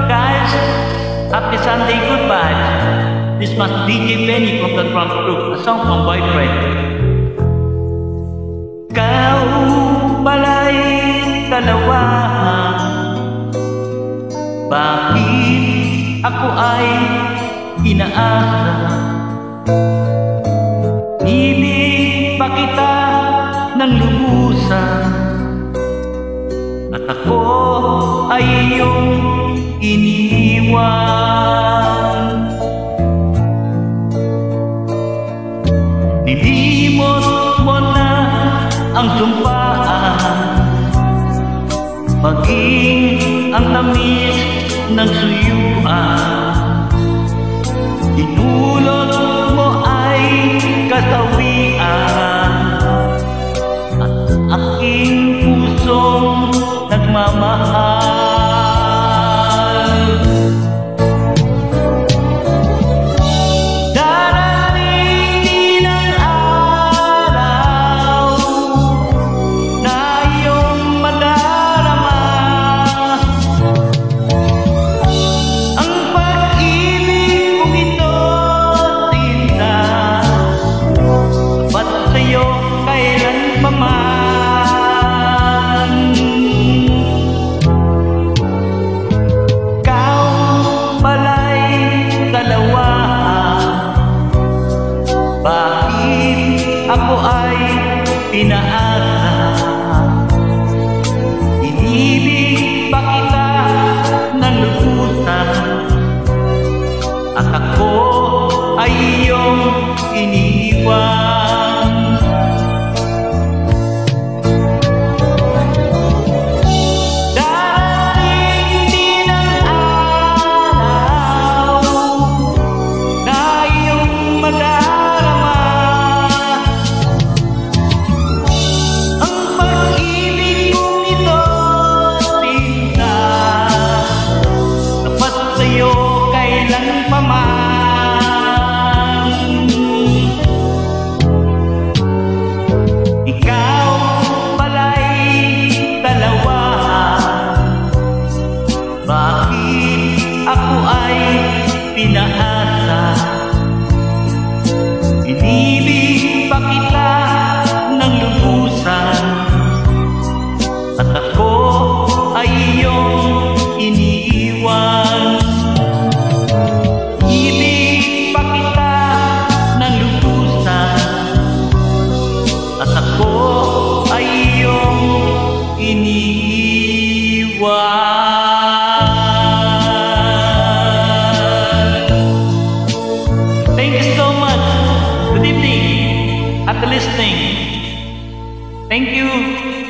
guys. Happy Sunday, goodbye. This must DJ Penny from the Trump Group, a song from Boyfriend. Kau pala'y dalawa, bakit ako ay inaasa? Ibig pa kita ng lubusan, at ako ay iyong iniwan. Nilimot mo na ang sumpaan, maging ang tamis ng suyuan. Dinulot mo ay kasawian, at aking pusong nagmamahal. Darating din ang araw na iyong madarama ang pag-ibig kong ito, tinta, ba't sa'yo kailanpaman? Bakit ako ay pinaasa? Inibig pa kita ng lubusan, at ako ay iyong iniwan. Darating din ang araw na iyong madarama ang pag-ibig kong ito, sinta, dapat sa'yo kailanpaman. Ikaw pala'y dalawa, bakit ako ay pinaasa? Inibig pa kita ng lubusan, at ako ay iyong iniwan. Ibig pa kita ng lubusan, at ako ay iyong iniwan. Thank you so much. Good evening at the listening. Thank you.